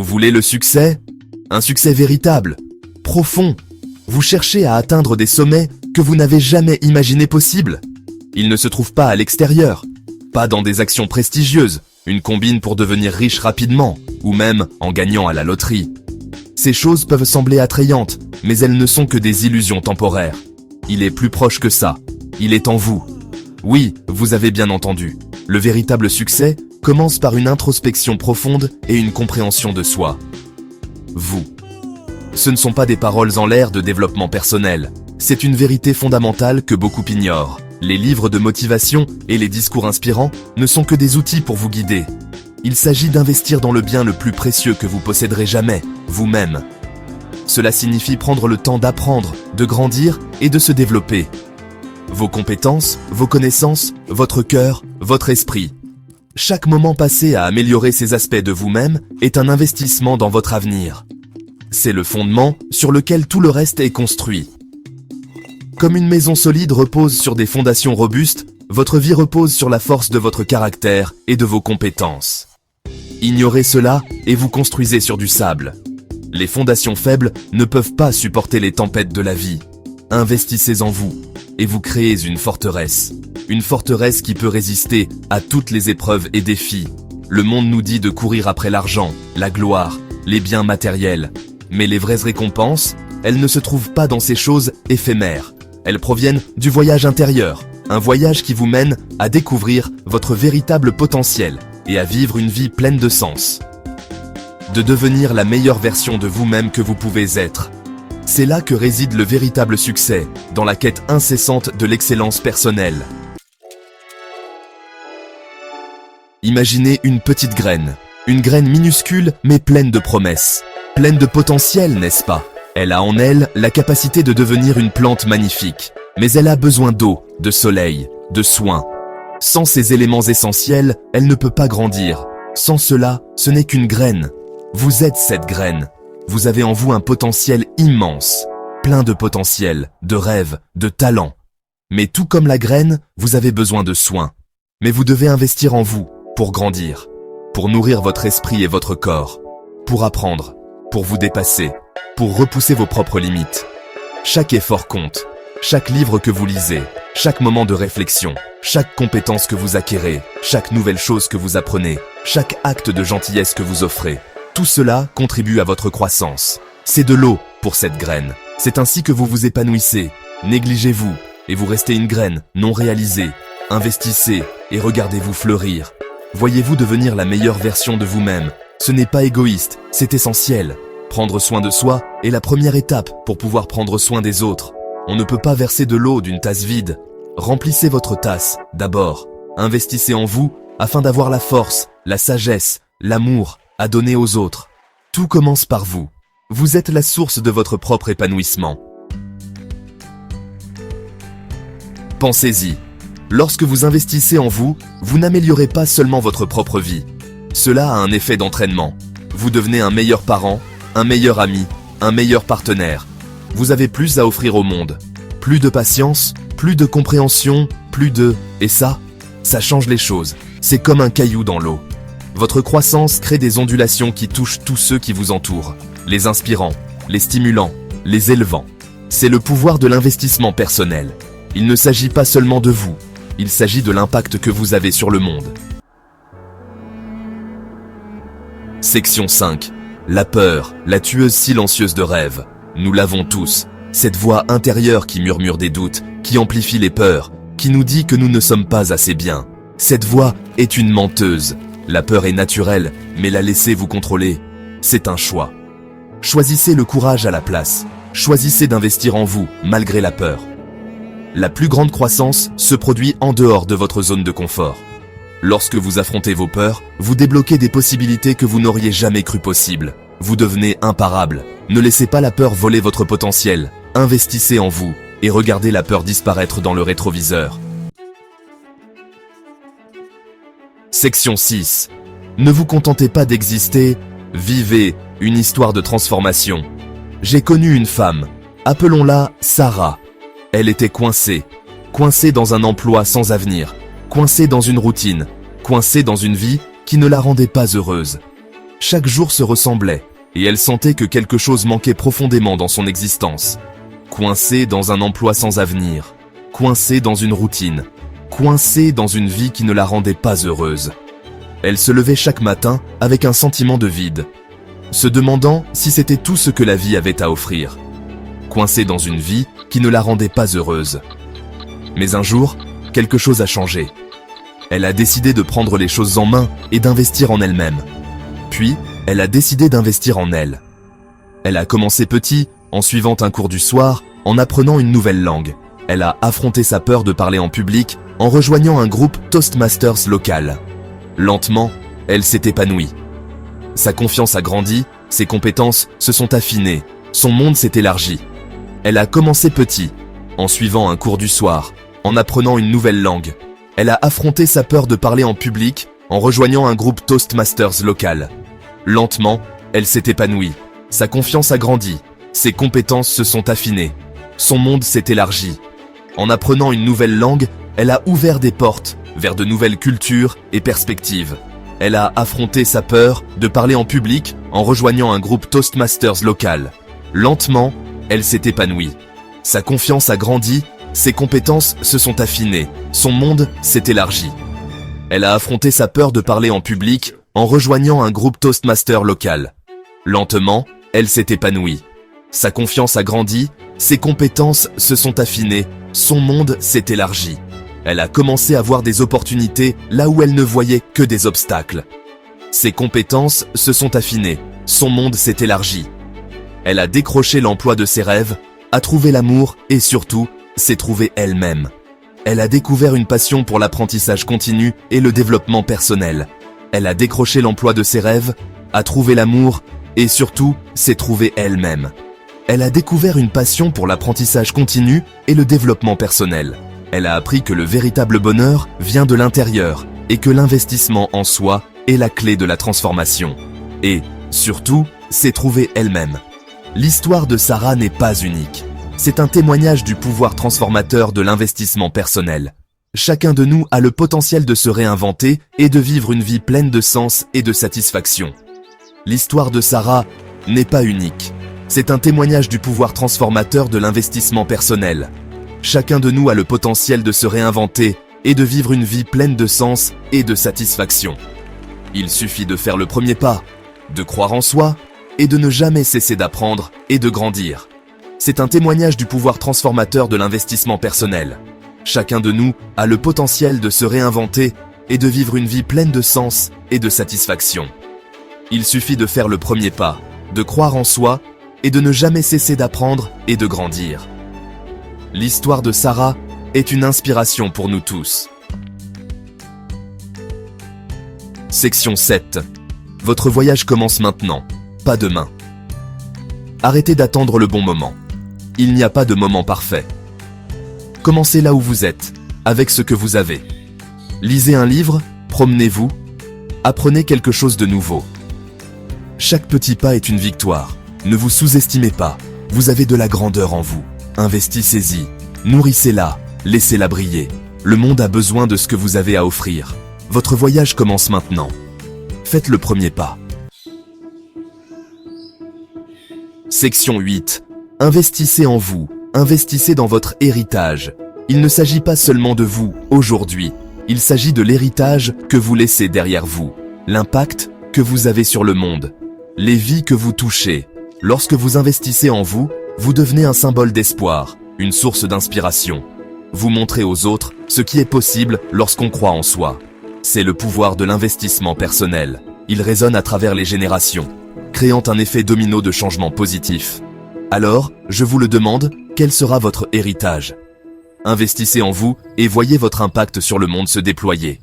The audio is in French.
Vous voulez le succès? Un succès véritable, profond. Vous cherchez à atteindre des sommets que vous n'avez jamais imaginé possibles. Ils ne se trouvent pas à l'extérieur, pas dans des actions prestigieuses, une combine pour devenir riche rapidement, ou même en gagnant à la loterie. Ces choses peuvent sembler attrayantes, mais elles ne sont que des illusions temporaires. Il est plus proche que ça. Il est en vous. Oui, vous avez bien entendu. Le véritable succès commence par une introspection profonde et une compréhension de soi. Vous. Ce ne sont pas des paroles en l'air de développement personnel. C'est une vérité fondamentale que beaucoup ignorent. Les livres de motivation et les discours inspirants ne sont que des outils pour vous guider. Il s'agit d'investir dans le bien le plus précieux que vous posséderez jamais, vous-même. Cela signifie prendre le temps d'apprendre, de grandir et de se développer. Vos compétences, vos connaissances, votre cœur, votre esprit. Chaque moment passé à améliorer ces aspects de vous-même est un investissement dans votre avenir. C'est le fondement sur lequel tout le reste est construit. Comme une maison solide repose sur des fondations robustes, votre vie repose sur la force de votre caractère et de vos compétences. Ignorez cela et vous construisez sur du sable. Les fondations faibles ne peuvent pas supporter les tempêtes de la vie. Investissez en vous et vous créez une forteresse qui peut résister à toutes les épreuves et défis. Le monde nous dit de courir après l'argent, la gloire, les biens matériels. Mais les vraies récompenses, elles ne se trouvent pas dans ces choses éphémères. Elles proviennent du voyage intérieur, un voyage qui vous mène à découvrir votre véritable potentiel et à vivre une vie pleine de sens. De devenir la meilleure version de vous-même que vous pouvez être. C'est là que réside le véritable succès, dans la quête incessante de l'excellence personnelle. Imaginez une petite graine. Une graine minuscule mais pleine de promesses. Pleine de potentiel, n'est-ce pas? Elle a en elle la capacité de devenir une plante magnifique. Mais elle a besoin d'eau, de soleil, de soins. Sans ces éléments essentiels, elle ne peut pas grandir. Sans cela, ce n'est qu'une graine. Vous êtes cette graine. Vous avez en vous un potentiel immense. Plein de potentiel, de rêves, de talents. Mais tout comme la graine, vous avez besoin de soins. Mais vous devez investir en vous pour grandir. Pour nourrir votre esprit et votre corps. Pour apprendre. Pour vous dépasser. Pour repousser vos propres limites. Chaque effort compte. Chaque livre que vous lisez. Chaque moment de réflexion. Chaque compétence que vous acquérez. Chaque nouvelle chose que vous apprenez. Chaque acte de gentillesse que vous offrez. Tout cela contribue à votre croissance. C'est de l'eau pour cette graine. C'est ainsi que vous vous épanouissez. Négligez-vous et vous restez une graine non réalisée. Investissez et regardez-vous fleurir. Voyez-vous devenir la meilleure version de vous-même. Ce n'est pas égoïste, c'est essentiel. Prendre soin de soi est la première étape pour pouvoir prendre soin des autres. On ne peut pas verser de l'eau d'une tasse vide. Remplissez votre tasse, d'abord. Investissez en vous afin d'avoir la force, la sagesse, l'amour à donner aux autres. Tout commence par vous. Vous êtes la source de votre propre épanouissement. Pensez-y. Lorsque vous investissez en vous, vous n'améliorez pas seulement votre propre vie. Cela a un effet d'entraînement. Vous devenez un meilleur parent, un meilleur ami, un meilleur partenaire. Vous avez plus à offrir au monde. Plus de patience, plus de compréhension, plus de... Et ça change les choses. C'est comme un caillou dans l'eau. Votre croissance crée des ondulations qui touchent tous ceux qui vous entourent. Les inspirant, les stimulant, les élevant. C'est le pouvoir de l'investissement personnel. Il ne s'agit pas seulement de vous. Il s'agit de l'impact que vous avez sur le monde. Section 5. La peur, la tueuse silencieuse de rêve. Nous l'avons tous. Cette voix intérieure qui murmure des doutes, qui amplifie les peurs, qui nous dit que nous ne sommes pas assez bien. Cette voix est une menteuse. La peur est naturelle, mais la laisser vous contrôler, c'est un choix. Choisissez le courage à la place. Choisissez d'investir en vous, malgré la peur. La plus grande croissance se produit en dehors de votre zone de confort. Lorsque vous affrontez vos peurs, vous débloquez des possibilités que vous n'auriez jamais cru possibles. Vous devenez imparable. Ne laissez pas la peur voler votre potentiel. Investissez en vous et regardez la peur disparaître dans le rétroviseur. Section 6. Ne vous contentez pas d'exister, vivez une histoire de transformation. J'ai connu une femme, appelons-la Sarah. Elle était coincée dans un emploi sans avenir, coincée dans une routine, coincée dans une vie qui ne la rendait pas heureuse. Chaque jour se ressemblait, et elle sentait que quelque chose manquait profondément dans son existence. Coincée dans un emploi sans avenir, coincée dans une routine, coincée dans une vie qui ne la rendait pas heureuse. Elle se levait chaque matin avec un sentiment de vide, se demandant si c'était tout ce que la vie avait à offrir. Coincée dans une vie qui ne la rendait pas heureuse. Mais un jour, quelque chose a changé. Elle a décidé de prendre les choses en main et d'investir en elle-même. Puis, elle a décidé d'investir en elle. Elle a commencé petit, en suivant un cours du soir, en apprenant une nouvelle langue. Elle a affronté sa peur de parler en public en rejoignant un groupe Toastmasters local. Lentement, elle s'est épanouie. Sa confiance a grandi, ses compétences se sont affinées, son monde s'est élargi. Elle a commencé petit, en suivant un cours du soir, en apprenant une nouvelle langue. Elle a affronté sa peur de parler en public en rejoignant un groupe Toastmasters local. Lentement, elle s'est épanouie. Sa confiance a grandi, ses compétences se sont affinées, son monde s'est élargi. En apprenant une nouvelle langue, elle a ouvert des portes vers de nouvelles cultures et perspectives. Elle a affronté sa peur de parler en public en rejoignant un groupe Toastmasters local. Lentement, elle s'est épanouie. Sa confiance a grandi, ses compétences se sont affinées, son monde s'est élargi. Elle a affronté sa peur de parler en public en rejoignant un groupe Toastmaster local. Lentement, elle s'est épanouie. Sa confiance a grandi, ses compétences se sont affinées, son monde s'est élargi. Elle a commencé à voir des opportunités là où elle ne voyait que des obstacles. Ses compétences se sont affinées, son monde s'est élargi. Elle a décroché l'emploi de ses rêves, a trouvé l'amour et surtout, s'est trouvée elle-même. Elle a découvert une passion pour l'apprentissage continu et le développement personnel. Elle a décroché l'emploi de ses rêves, a trouvé l'amour et surtout, s'est trouvée elle-même. Elle a découvert une passion pour l'apprentissage continu et le développement personnel. Elle a appris que le véritable bonheur vient de l'intérieur et que l'investissement en soi est la clé de la transformation. Et, surtout, s'est trouvée elle-même. L'histoire de Sarah n'est pas unique. C'est un témoignage du pouvoir transformateur de l'investissement personnel. Chacun de nous a le potentiel de se réinventer et de vivre une vie pleine de sens et de satisfaction. L'histoire de Sarah n'est pas unique. C'est un témoignage du pouvoir transformateur de l'investissement personnel. Chacun de nous a le potentiel de se réinventer et de vivre une vie pleine de sens et de satisfaction. Il suffit de faire le premier pas, de croire en soi et de ne jamais cesser d'apprendre et de grandir. C'est un témoignage du pouvoir transformateur de l'investissement personnel. Chacun de nous a le potentiel de se réinventer et de vivre une vie pleine de sens et de satisfaction. Il suffit de faire le premier pas, de croire en soi et de ne jamais cesser d'apprendre et de grandir. L'histoire de Sarah est une inspiration pour nous tous. Section 7. Votre voyage commence maintenant, pas demain. Arrêtez d'attendre le bon moment. Il n'y a pas de moment parfait. Commencez là où vous êtes, avec ce que vous avez. Lisez un livre, promenez-vous, apprenez quelque chose de nouveau. Chaque petit pas est une victoire. Ne vous sous-estimez pas, vous avez de la grandeur en vous. Investissez-y, nourrissez-la, laissez-la briller. Le monde a besoin de ce que vous avez à offrir. Votre voyage commence maintenant. Faites le premier pas. Section 8. Investissez en vous, investissez dans votre héritage. Il ne s'agit pas seulement de vous, aujourd'hui. Il s'agit de l'héritage que vous laissez derrière vous. L'impact que vous avez sur le monde. Les vies que vous touchez. Lorsque vous investissez en vous, vous devenez un symbole d'espoir, une source d'inspiration. Vous montrez aux autres ce qui est possible lorsqu'on croit en soi. C'est le pouvoir de l'investissement personnel. Il résonne à travers les générations, créant un effet domino de changement positif. Alors, je vous le demande, quel sera votre héritage ? Investissez en vous et voyez votre impact sur le monde se déployer.